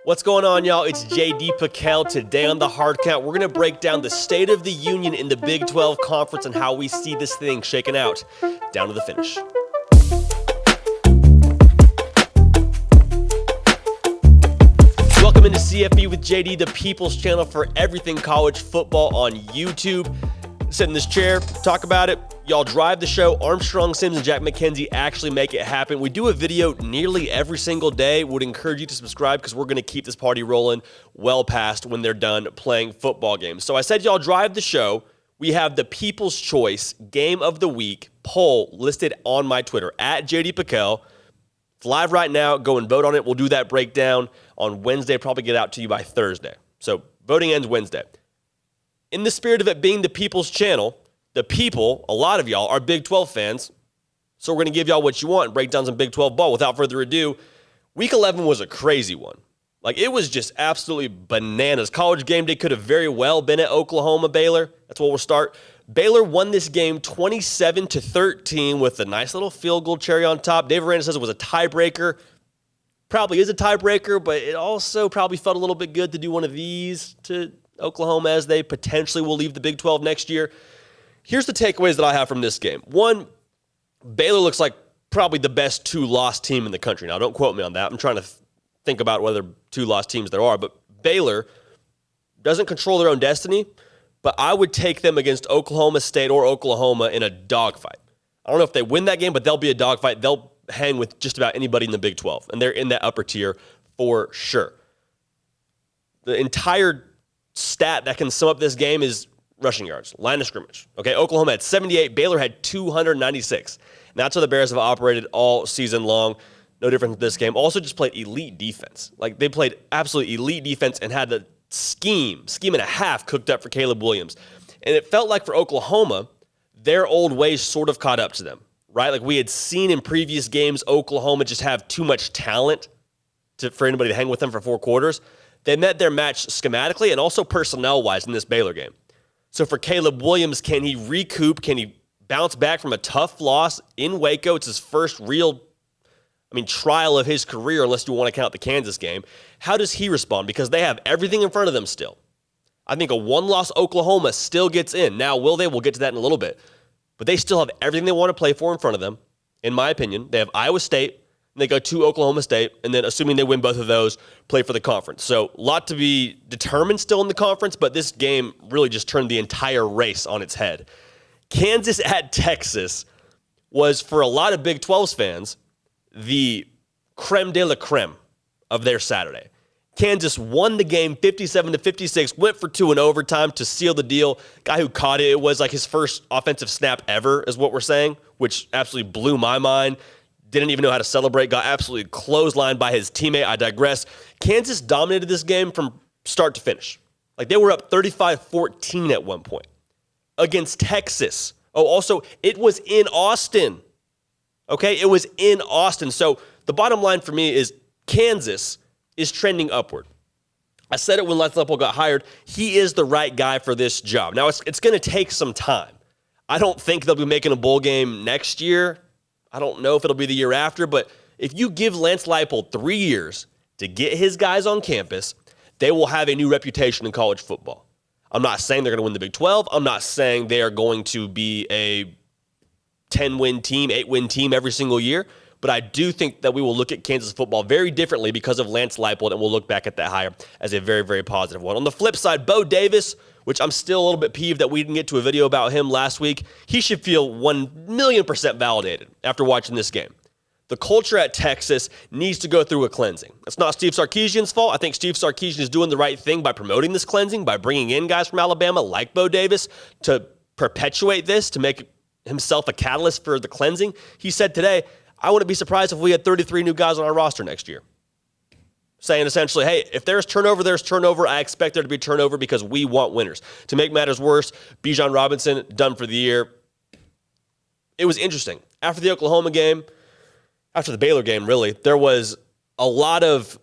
What's going on, y'all? It's JD Piquel. Today on the Hard Count, we're going to break down the state of the union in the Big 12 Conference and how we see this thing shaking out down to the finish. Welcome into CFB with JD, the People's Channel for everything college football on YouTube. Sit in this chair, talk about it. Y'all drive the show. Armstrong Sims and Jack McKenzie actually make it happen. We do a video nearly every single day. Would encourage you to subscribe because we're going to keep this party rolling well past when they're done playing football games. So I said y'all drive the show. We have the People's Choice Game of the Week poll listed on my Twitter, at JD Piquel. It's live right now. Go and vote on it. We'll do that breakdown on Wednesday. Probably get out to you by Thursday. So voting ends Wednesday. In the spirit of it being the People's Channel, the people, a lot of y'all, are Big 12 fans, so we're going to give y'all what you want and break down some Big 12 ball. Without further ado, Week 11 was a crazy one. Like, it was just absolutely bananas. College game day could have very well been at Oklahoma, Baylor. That's where we'll start. Baylor won this game 27-13 with a nice little field goal cherry on top. Dave Aranda says it was a tiebreaker. Probably is a tiebreaker, but it also probably felt a little bit good to do one of these to Oklahoma as they potentially will leave the Big 12 next year. Here's the takeaways that I have from this game. One, Baylor looks like probably the best two-loss team in the country. Now, don't quote me on that. I'm trying to think about whether two-loss teams there are, but Baylor doesn't control their own destiny, but I would take them against Oklahoma State or Oklahoma in a dogfight. I don't know if they win that game, but they'll be a dogfight. They'll hang with just about anybody in the Big 12, and they're in that upper tier for sure. The entire stat that can sum up this game is rushing yards, line of scrimmage. Okay, Oklahoma had 78, Baylor had 296. And that's how the Bears have operated all season long. No different with this game. Also just played elite defense. Like, they played absolutely elite defense and had the scheme and a half cooked up for Caleb Williams. And it felt like for Oklahoma, their old ways sort of caught up to them, right? Like we had seen in previous games, Oklahoma just have too much talent for anybody to hang with them for four quarters. They met their match schematically and also personnel-wise in this Baylor game. So for Caleb Williams, can he recoup? Can he bounce back from a tough loss in Waco? It's his first real, trial of his career, unless you want to count the Kansas game. How does he respond? Because they have everything in front of them still. I think a one-loss Oklahoma still gets in. Now, will they? We'll get to that in a little bit. But they still have everything they want to play for in front of them, in my opinion. They have Iowa State, and they go to Oklahoma State, and then assuming they win both of those, play for the conference. So a lot to be determined still in the conference, but this game really just turned the entire race on its head. Kansas at Texas was, for a lot of Big 12 fans, the creme de la creme of their Saturday. Kansas won the game 57-56, went for two in overtime to seal the deal. Guy who caught it was like his first offensive snap ever, is what we're saying, which absolutely blew my mind. Didn't even know how to celebrate, got absolutely clotheslined by his teammate. I digress. Kansas dominated this game from start to finish. Like, they were up 35-14 at one point against Texas. Oh, also, it was in Austin. Okay, it was in Austin. So the bottom line for me is Kansas is trending upward. I said it when Lance Leipold got hired. He is the right guy for this job. Now, it's going to take some time. I don't think they'll be making a bowl game next year. I don't know if it'll be the year after, but if you give Lance Leipold 3 years to get his guys on campus, they will have a new reputation in college football. I'm not saying they're going to win the Big 12. I'm not saying they are going to be a 10-win team, 8-win team every single year, but I do think that we will look at Kansas football very differently because of Lance Leipold, and we'll look back at that hire as a very, very positive one. On the flip side, Bo Davis, which I'm still a little bit peeved that we didn't get to a video about him last week, he should feel 1,000,000% validated after watching this game. The culture at Texas needs to go through a cleansing. It's not Steve Sarkisian's fault. I think Steve Sarkisian is doing the right thing by promoting this cleansing, by bringing in guys from Alabama like Bo Davis to perpetuate this, to make himself a catalyst for the cleansing. He said today, I wouldn't be surprised if we had 33 new guys on our roster next year. Saying essentially, hey, if there's turnover, there's turnover. I expect there to be turnover because we want winners. To make matters worse, Bijan Robinson, done for the year. It was interesting. After the Oklahoma game, after the Baylor game, really, there was a lot of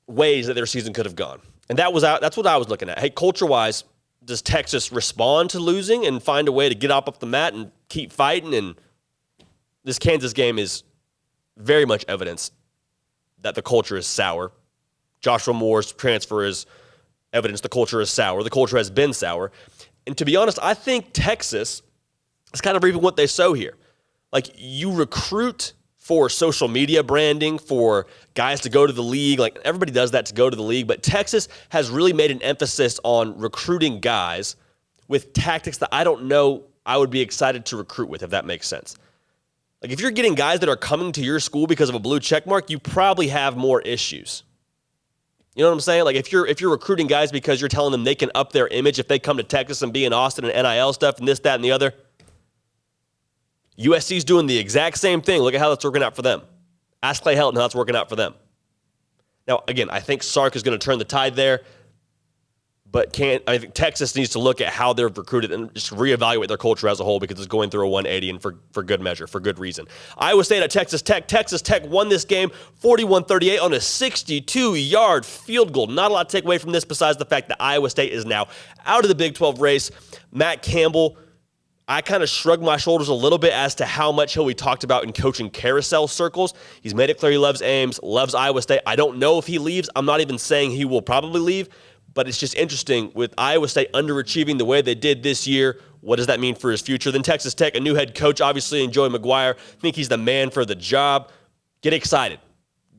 ways that their season could have gone. And that's what I was looking at. Hey, culture-wise, does Texas respond to losing and find a way to get up off the mat and keep fighting? And this Kansas game is very much evidence that the culture is sour. Joshua Moore's transfer is evidence the culture is sour. The culture has been sour. And to be honest, I think Texas is kind of reaping what they sow here. Like, you recruit for social media branding, for guys to go to the league. Like, everybody does that to go to the league. But Texas has really made an emphasis on recruiting guys with tactics that I don't know I would be excited to recruit with, if that makes sense. Like, if you're getting guys that are coming to your school because of a blue check mark, you probably have more issues. You know what I'm saying? Like, if you're recruiting guys because you're telling them they can up their image if they come to Texas and be in Austin and NIL stuff and this, that, and the other. USC's doing the exact same thing. Look at how that's working out for them. Ask Clay Helton how that's working out for them. Now, again, I think Sark is going to turn the tide there, but I think Texas needs to look at how they're recruited and just reevaluate their culture as a whole, because it's going through a 180 and for good measure, for good reason. Iowa State at Texas Tech. Texas Tech won this game 41-38 on a 62-yard field goal. Not a lot to take away from this besides the fact that Iowa State is now out of the Big 12 race. Matt Campbell, I kind of shrugged my shoulders a little bit as to how much he'll be talked about in coaching carousel circles. He's made it clear he loves Ames, loves Iowa State. I don't know if he leaves. I'm not even saying he will probably leave, but it's just interesting with Iowa State underachieving the way they did this year. What does that mean for his future? Then Texas Tech, a new head coach, obviously, and Joey McGuire. I think he's the man for the job. Get excited.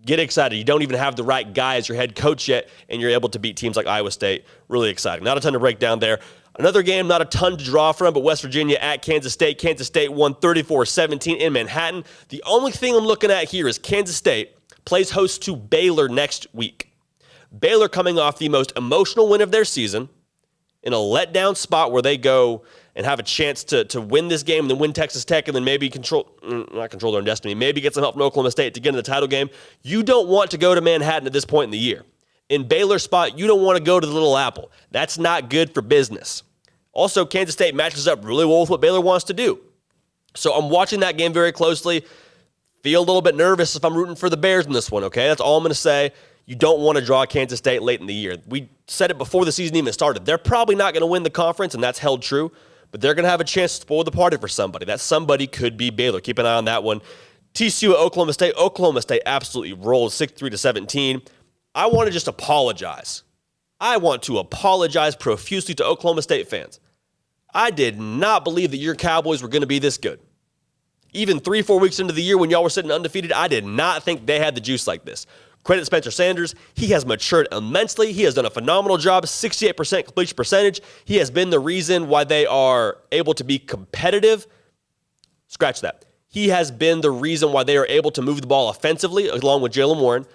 Get excited. You don't even have the right guy as your head coach yet, and you're able to beat teams like Iowa State. Really exciting. Not a ton to break down there. Another game, not a ton to draw from, but West Virginia at Kansas State. Kansas State won 34-17 in Manhattan. The only thing I'm looking at here is Kansas State plays host to Baylor next week. Baylor coming off the most emotional win of their season in a letdown spot where they go and have a chance to win this game and then win Texas Tech and then maybe not control their own destiny, maybe get some help from Oklahoma State to get into the title game. You don't want to go to Manhattan at this point in the year. In Baylor's spot, you don't want to go to the Little Apple. That's not good for business. Also, Kansas State matches up really well with what Baylor wants to do. So I'm watching that game very closely. Feel a little bit nervous if I'm rooting for the Bears in this one, okay? That's all I'm going to say. You don't want to draw Kansas State late in the year. We said it before the season even started. They're probably not going to win the conference, and that's held true, but they're going to have a chance to spoil the party for somebody. That somebody could be Baylor. Keep an eye on that one. TCU at Oklahoma State. Oklahoma State absolutely rolled 63-17. I want to just apologize. I want to apologize profusely to Oklahoma State fans. I did not believe that your Cowboys were going to be this good. Even 3-4 weeks into the year when y'all were sitting undefeated, I did not think they had the juice like this. Credit Spencer Sanders. He has matured immensely. He has done a phenomenal job, 68% completion percentage. He has been the reason why they are able to be competitive. Scratch that. He has been the reason why they are able to move the ball offensively along with Jaylen Warren.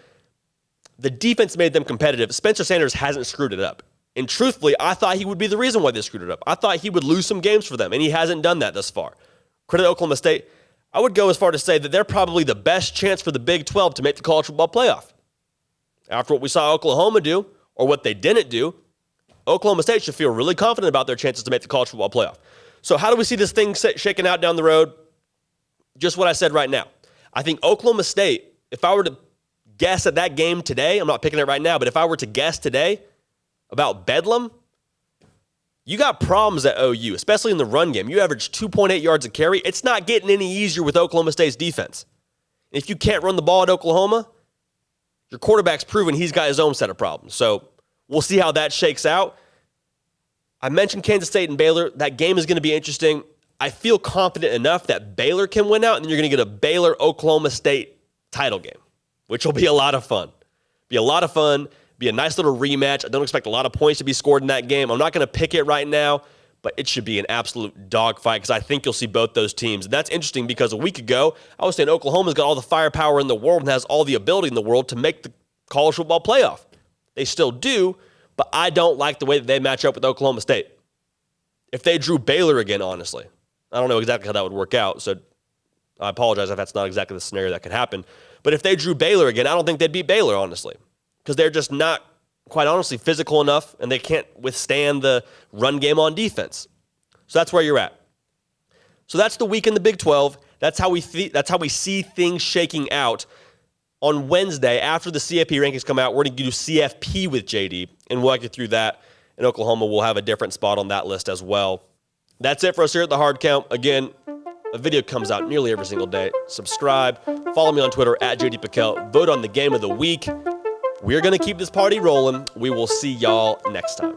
The defense made them competitive. Spencer Sanders hasn't screwed it up. And truthfully, I thought he would be the reason why they screwed it up. I thought he would lose some games for them, and he hasn't done that thus far. Credit Oklahoma State. I would go as far to say that they're probably the best chance for the Big 12 to make the college football playoff. After what we saw Oklahoma do, or what they didn't do, Oklahoma State should feel really confident about their chances to make the college football playoff. So how do we see this thing shaking out down the road? Just what I said right now. I think Oklahoma State, if I were to guess at that game today, I'm not picking it right now, but if I were to guess today about Bedlam, you got problems at OU, especially in the run game. You average 2.8 yards a carry. It's not getting any easier with Oklahoma State's defense. If you can't run the ball at Oklahoma, your quarterback's proven he's got his own set of problems. So we'll see how that shakes out. I mentioned Kansas State and Baylor. That game is going to be interesting. I feel confident enough that Baylor can win out, and then you're going to get a Baylor-Oklahoma State title game, which will be a lot of fun. Be a lot of fun. Be a nice little rematch. I don't expect a lot of points to be scored in that game. I'm not going to pick it right now, but it should be an absolute dogfight because I think you'll see both those teams. And that's interesting because a week ago, I was saying Oklahoma's got all the firepower in the world and has all the ability in the world to make the college football playoff. They still do, but I don't like the way that they match up with Oklahoma State. If they drew Baylor again, honestly, I don't know exactly how that would work out, so I apologize if that's not exactly the scenario that could happen. But if they drew Baylor again, I don't think they'd beat Baylor, honestly, because they're just not, quite honestly, physical enough, and they can't withstand the run game on defense. So that's where you're at. So that's the week in the Big 12. That's how we see things shaking out. On Wednesday, after the CFP rankings come out, we're going to do CFP with JD, and we'll get through that. And Oklahoma will have a different spot on that list as well. That's it for us here at The Hard Count. Again, a video comes out nearly every single day. Subscribe. Follow me on Twitter at JD Piquel. Vote on the game of the week. We're going to keep this party rolling. We will see y'all next time.